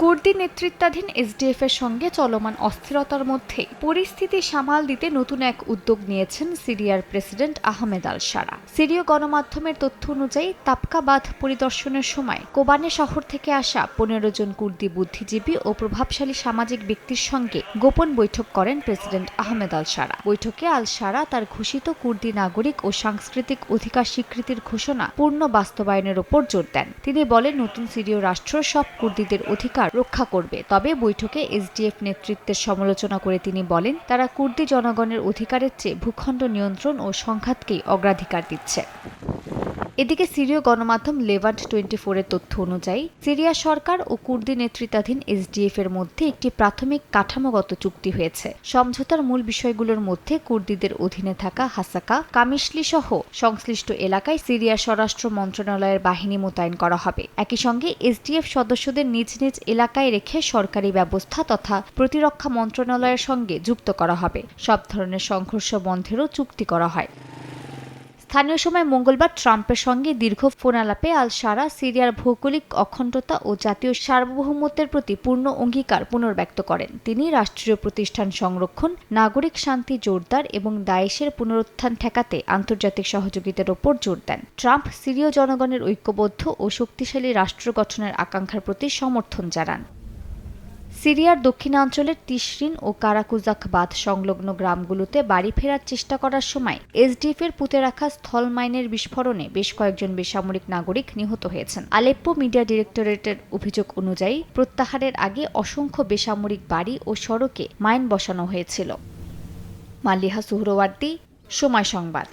কুর্দি নেতৃত্বাধীন এসডিএফ এর সঙ্গে চলমান অস্থিরতার মধ্যে পরিস্থিতি সামাল দিতে নতুন এক উদ্যোগ নিয়েছেন সিরিয়ার প্রেসিডেন্ট আহমেদ আল শারা। সিরীয় গণমাধ্যমের তথ্য অনুযায়ী তাবকা বাঁধ পরিদর্শনের সময় কোবানে শহর থেকে আসা ১৫ জন কুর্দি বুদ্ধিজীবী ও প্রভাবশালী সামাজিক ব্যক্তির সঙ্গে গোপন বৈঠক করেন প্রেসিডেন্ট আহমেদ আল শারা। বৈঠকে আল শারা তার ঘোষিত কুর্দি নাগরিক ও সাংস্কৃতিক অধিকার স্বীকৃতির ঘোষণা পূর্ণ বাস্তবায়নের ওপর জোর দেন। তিনি বলেন, নতুন সিরীয় রাষ্ট্র সব কুর্দিদের অধিকার রক্ষা করবে। তবে বৈঠকে এসডিএফ নেতৃত্বের সমালোচনা করে তিনি বলেন, তারা কুর্দি জনগণের অধিকারের চেয়ে ভূখণ্ড নিয়ন্ত্রণ ও সংঘাতকেই অগ্রাধিকার দিচ্ছে। এদিকে সিরীয় গণমাধ্যম লেভান্ট 24 এর তথ্য অনুযায়ী সিরিয়া সরকার ও কুর্দি নেতৃত্বাধীন এসডিএফ এর মধ্যে একটি প্রাথমিক কাঠামোগত চুক্তি হয়েছে। সমঝোতার মূল বিষয়গুলোর মধ্যে কুর্দিদের অধীনে থাকা হাসাকা, কামিশলি সহ সংশ্লিষ্ট এলাকায় সিরিয়ার স্বরাষ্ট্র মন্ত্রণালয়ের বাহিনী মোতায়েন করা হবে। একই সঙ্গে এসডিএফ সদস্যদের নিজ নিজ এলাকায় রেখে সরকারি ব্যবস্থা তথা প্রতিরক্ষা মন্ত্রণালয়ের সঙ্গে যুক্ত করা হবে। সব ধরনের সংঘর্ষ বন্ধেরও চুক্তি করা হয়। স্থানীয় সময় মঙ্গলবার ট্রাম্পের সঙ্গে দীর্ঘ ফোন আলাপে আল শারা সিরিয়ার ভৌগোলিক অখণ্ডতা ও জাতীয় সার্বভৌমত্বের প্রতি পূর্ণ অঙ্গীকার পুনর্ব্যক্ত করেন। তিনি রাষ্ট্রীয় প্রতিষ্ঠান সংরক্ষণ, নাগরিক শান্তি জোরদার এবং দায়েশের পুনরুত্থান ঠেকাতে আন্তর্জাতিক সহযোগিতার ওপর জোর দেন। ট্রাম্প সিরীয় জনগণের ঐক্যবদ্ধ ও শক্তিশালী রাষ্ট্র গঠনের আকাঙ্ক্ষার প্রতি সমর্থন জানান। সিরিয়ার দক্ষিণাঞ্চলের তিশরিন ও কারাকুজাক বাঁধ সংলগ্ন গ্রামগুলোতে বাড়ি ফেরার চেষ্টা করার সময় এসডিএফ এর পুঁতে রাখা স্থল মাইনের বিস্ফোরণে বেশ কয়েকজন বেসামরিক নাগরিক নিহত হয়েছেন। আলেপ্পো মিডিয়া ডিরেক্টরেটের অভিযোগ অনুযায়ী প্রত্যাহারের আগে অসংখ্য বেসামরিক বাড়ি ও সড়কে মাইন বসানো হয়েছিল। মালিহা সুহরওয়ার্দী, সময় সংবাদ।